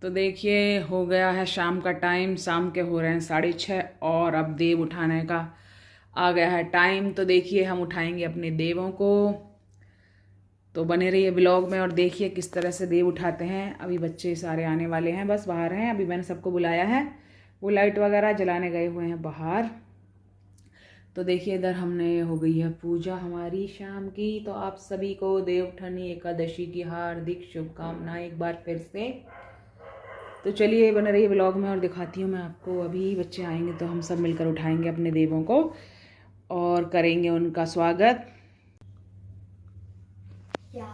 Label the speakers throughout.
Speaker 1: तो देखिए हो गया है शाम का टाइम, शाम के हो रहे हैं 6:30 और अब देव उठाने का आ गया है टाइम। तो देखिए हम उठाएंगे अपने देवों को। तो बने रहिए ब्लॉग में और देखिए किस तरह से देव उठाते हैं। अभी बच्चे सारे आने वाले हैं, बस बाहर हैं। अभी मैंने सबको बुलाया है, वो लाइट वगैरह जलाने गए हुए हैं बाहर। तो देखिए इधर हमने हो गई है पूजा हमारी शाम की। तो आप सभी को देवउठानी एकादशी की हार्दिक शुभकामनाएं एक बार फिर से। तो चलिए बने रहिए ब्लॉग में और दिखाती हूँ मैं आपको। अभी बच्चे आएंगे तो हम सब मिलकर उठाएंगे अपने देवों को और करेंगे उनका स्वागत। क्या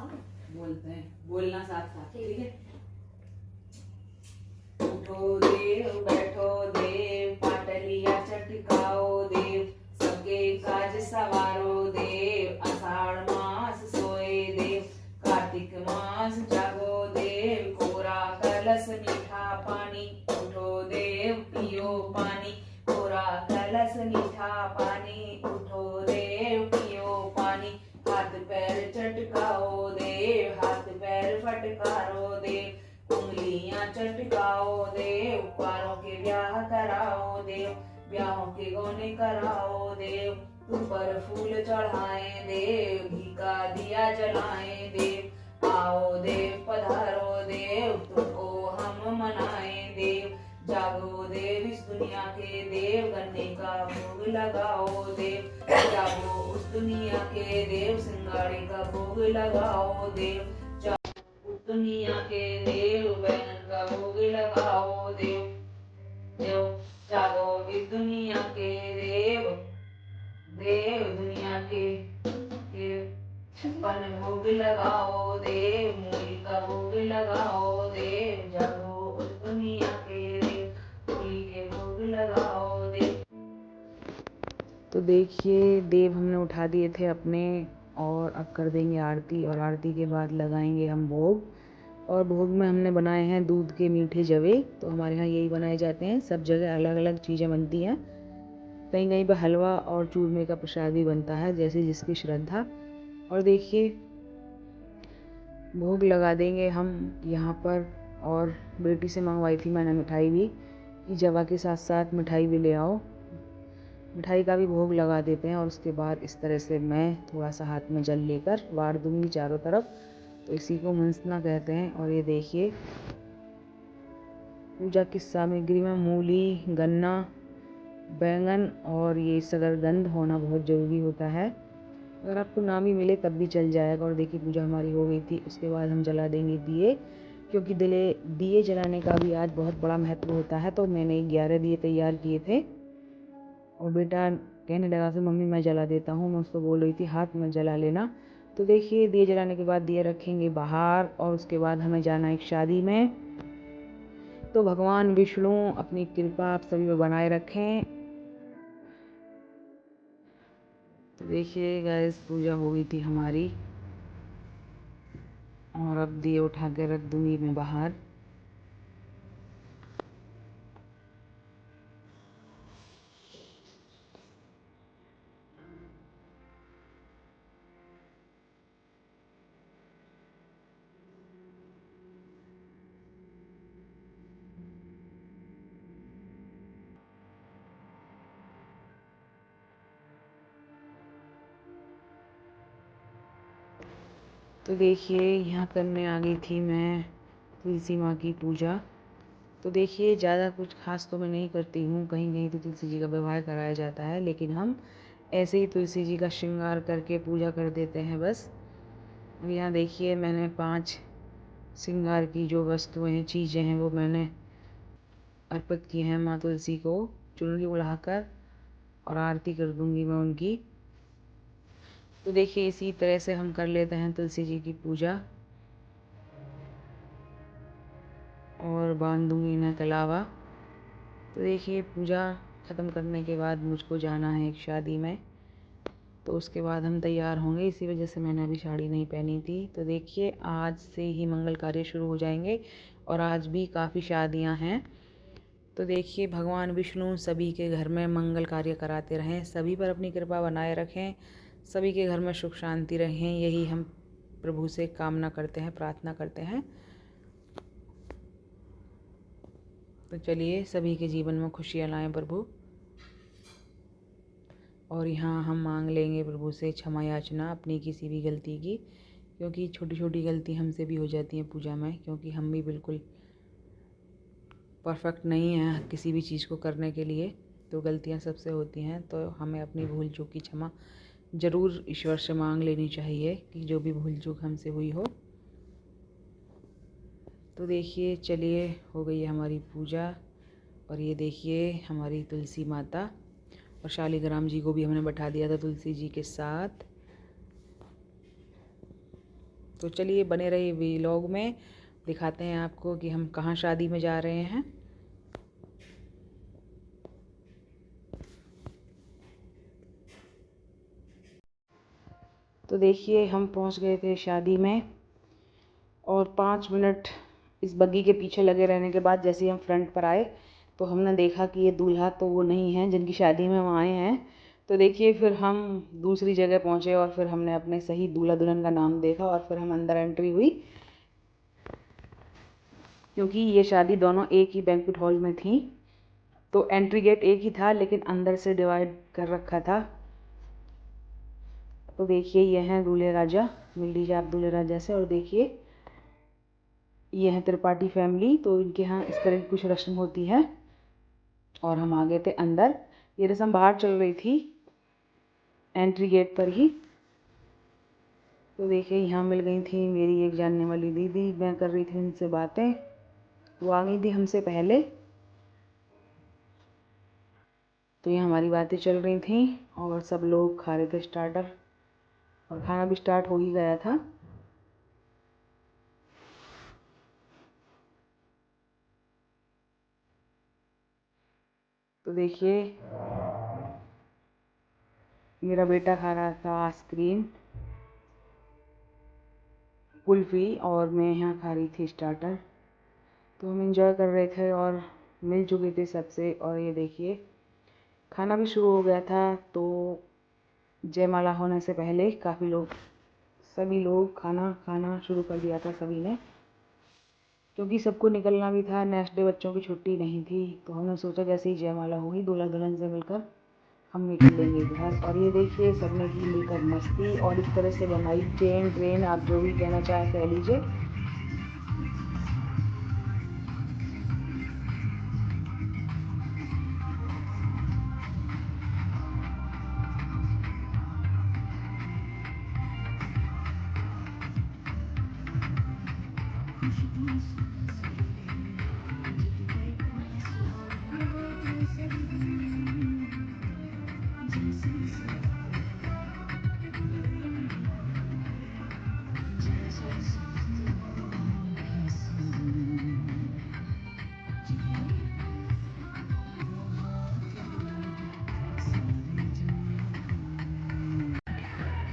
Speaker 1: बोलते हैं, बोलना साथ साथ, ठीक है। उठो देव बैठो देव, पाटलिया चटकाओ देव, सबके काज सवारो देव, आषाढ़ मास सोए देव, कार्तिक मास जागो देव, कोरा कलश मीठा पानी, उठो देव पियो पानी, कोरा कलश मीठा पानी, उठो देव पियो पानी, हाथ पैर चटकाओ देव, हाथ पैर फटकारो देव, उंगलियां चटकाओ देव, कुंवारों के ब्याह कराओ देव, ब्याहों के गौने कराओ देव, तुम पर फूल चढ़ाए देव, घी का दिया जलाए देव, आओ देव पधारो देव, तुमको हम मनाए देव, जागो देव इस दुनिया के देव, गन्ने का भोग लगाओ देव, जागो उस दुनिया के देव, सिंगाड़े का भोग लगाओ देव, दुनिया के देव, बैगन का भोग लगाओ देव, देव जागो इस दुनिया के देव, देव दुनिया के देव, छप्पन भोग लगाओ देव, मूली का भोग लगाओ देव, जागो उस दुनिया के देव, मूली के भोग लगाओ देव। तो देखिए देव हमने उठा दिए थे अपने और अब कर देंगे आरती और आरती के बाद लगाएंगे हम भोग। और भोग में हमने बनाए हैं दूध के मीठे जवे। तो हमारे यहाँ यही बनाए जाते हैं, सब जगह अलग अलग चीज़ें बनती हैं। कहीं कहीं पर हलवा और चूरमे का प्रसाद भी बनता है, जैसे जिसकी श्रद्धा। और देखिए भोग लगा देंगे हम यहाँ पर। और बेटी से मंगवाई थी मैंने मिठाई भी कि जवा के साथ साथ मिठाई भी ले आओ, मिठाई का भी भोग लगा देते हैं। और उसके बाद इस तरह से मैं थोड़ा सा हाथ में जल लेकर वार दूंगी चारों तरफ। तो इसी को मनसना कहते हैं। और ये देखिए पूजा की सामग्री में मूली, गन्ना, बैंगन और ये शकरकंद होना बहुत ज़रूरी होता है। अगर आपको ना भी मिले तब भी चल जाएगा। और देखिए पूजा हमारी हो गई थी। उसके बाद हम जला देंगे दिए, क्योंकि दिए जलाने का भी आज बहुत बड़ा महत्व होता है। तो मैंने 11 दिए तैयार किए थे और बेटा कहने लगा कि मम्मी मैं जला देता हूँ। मैं उसको बोल रही थी हाथ में जला लेना। तो देखिए दिए जलाने के बाद दिए रखेंगे बाहर और उसके बाद हमें जाना एक शादी में। तो भगवान विष्णु अपनी कृपा आप सभी पर बनाए रखें। तो देखिए गाइस पूजा हो गई थी हमारी और अब दिए उठा के रख दूंगी मैं बाहर। तो देखिए यहाँ करने आ गई थी मैं तुलसी माँ की पूजा। तो देखिए ज़्यादा कुछ खास तो मैं नहीं करती हूँ, कहीं कहीं तो तुलसी जी का व्यवहार कराया जाता है, लेकिन हम ऐसे ही तुलसी जी का श्रृंगार करके पूजा कर देते हैं बस। यहाँ देखिए मैंने 5 श्रृंगार की जो वस्तुएं हैं, चीज़ें हैं, वो मैंने अर्पित की हैं माँ तुलसी को चुनरी उड़ाकर। और आरती कर दूंगी मैं उनकी। तो देखिए इसी तरह से हम कर लेते हैं तुलसी जी की पूजा। और बांध दूंगी इन्हें कलावा। तो देखिए पूजा ख़त्म करने के बाद मुझको जाना है एक शादी में, तो उसके बाद हम तैयार होंगे। इसी वजह से मैंने अभी साड़ी नहीं पहनी थी। तो देखिए आज से ही मंगल कार्य शुरू हो जाएंगे और आज भी काफ़ी शादियां हैं। तो देखिए भगवान विष्णु सभी के घर में मंगल कार्य कराते रहें, सभी पर अपनी कृपा बनाए रखें, सभी के घर में सुख शांति रहें, यही हम प्रभु से कामना करते हैं, प्रार्थना करते हैं। तो चलिए सभी के जीवन में खुशियाँ लाएं प्रभु। और यहाँ हम मांग लेंगे प्रभु से क्षमा याचना अपनी किसी भी गलती की, क्योंकि छोटी छोटी गलती हमसे भी हो जाती हैं पूजा में, क्योंकि हम भी बिल्कुल परफेक्ट नहीं हैं किसी भी चीज़ को करने के लिए। तो गलतियाँ सबसे होती हैं, तो हमें अपनी भूल चूक की क्षमा ज़रूर ईश्वर से मांग लेनी चाहिए कि जो भी भूल चूक हमसे हुई हो। तो देखिए चलिए हो गई है हमारी पूजा। और ये देखिए हमारी तुलसी माता, और शालिग्राम जी को भी हमने बैठा दिया था तुलसी जी के साथ। तो चलिए बने रहिए व्लॉग में, दिखाते हैं आपको कि हम कहाँ शादी में जा रहे हैं। तो देखिए हम पहुंच गए थे शादी में, और 5 मिनट इस बग्गी के पीछे लगे रहने के बाद जैसे ही हम फ्रंट पर आए तो हमने देखा कि ये दूल्हा तो वो नहीं है जिनकी शादी में हम आए हैं। तो देखिए फिर हम दूसरी जगह पहुंचे और फिर हमने अपने सही दूल्हा दुल्हन का नाम देखा और फिर हम अंदर एंट्री हुई, क्योंकि ये शादी दोनों एक ही बैंक्वेट हॉल में थी। तो एंट्री गेट एक ही था लेकिन अंदर से डिवाइड कर रखा था। तो देखिए ये हैं दूल्हे राजा, मिल लीजिए आप दूल्हे राजा से। और देखिए ये है त्रिपाठी फैमिली, तो इनके यहाँ इस तरह की कुछ रस्म होती है। और हम आ गए थे अंदर, ये रस्म बाहर चल रही थी एंट्री गेट पर ही। तो देखिए यहाँ मिल गई थी मेरी एक जानने वाली दीदी, मैं कर रही थी उनसे बातें, वो आ गई थी हमसे पहले। तो ये हमारी बातें चल रही थी और सब लोग खा रहे थे स्टार्टर, और खाना भी स्टार्ट हो ही गया था। तो देखिए मेरा बेटा खा रहा था आइसक्रीम, कुल्फ़ी, और मैं यहाँ खा रही थी स्टार्टर। तो हम इंजॉय कर रहे थे और मिल चुके थे सबसे। और ये देखिए खाना भी शुरू हो गया था। तो जयमाला होने से पहले सभी लोग खाना खाना शुरू कर दिया था सभी ने, क्योंकि सबको निकलना भी था, नेक्स्ट डे बच्चों की छुट्टी नहीं थी। तो हमने सोचा जैसे ही जयमाला होगी दूल्हा दुल्हन से मिलकर हम निकल लेंगे घर। और ये देखिए सबने की मिलकर मस्ती, और इस तरह से बनाई ट्रेन आप जो भी कहना चाहे कह लीजिए।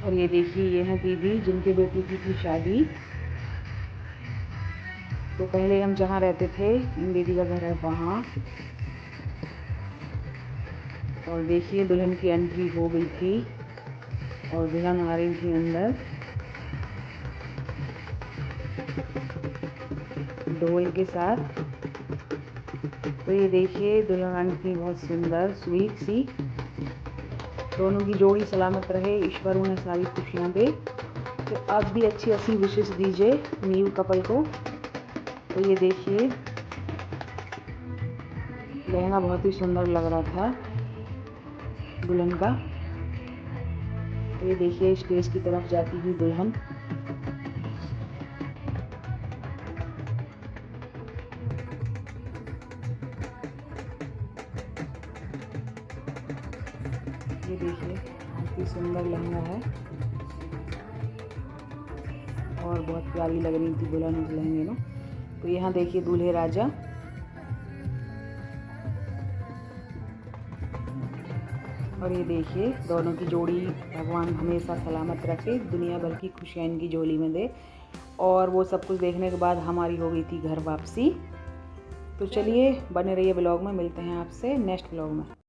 Speaker 1: और ये देखिए ये है दीदी जिनके बेटी की थी शादी। तो पहले हम जहाँ रहते थे इन दीदी का घर है वहाँ। और देखिए दुल्हन की एंट्री हो गई थी और दुल्हन आ रही थी अंदर ढोल के साथ। तो ये देखिए दुल्हन आनी थी बहुत सुंदर स्वीट सी। दोनों की जोड़ी सलामत रहे, ईश्वर उन्हें सारी खुशियाँ दे। तो आप भी अच्छी विशेष दीजिए न्यू कपल को। तो ये देखिए लहंगा बहुत ही सुंदर लग रहा था दुल्हन का। तो ये देखिए स्टेज की तरफ जाती हुई दुल्हन। ये देखिए बहुत ही सुंदर लहंगा है और बहुत प्यारी लग रही थी दुल्हन उस लहंगे में। तो यहाँ देखिए दूल्हे राजा। और ये देखिए दोनों की जोड़ी भगवान हमेशा सलामत रखे, दुनिया भर की खुशियाँ इनकी झोली में दे। और वो सब कुछ देखने के बाद हमारी हो गई थी घर वापसी। तो चलिए बने रहिए ब्लॉग में, मिलते हैं आपसे नेक्स्ट ब्लॉग में।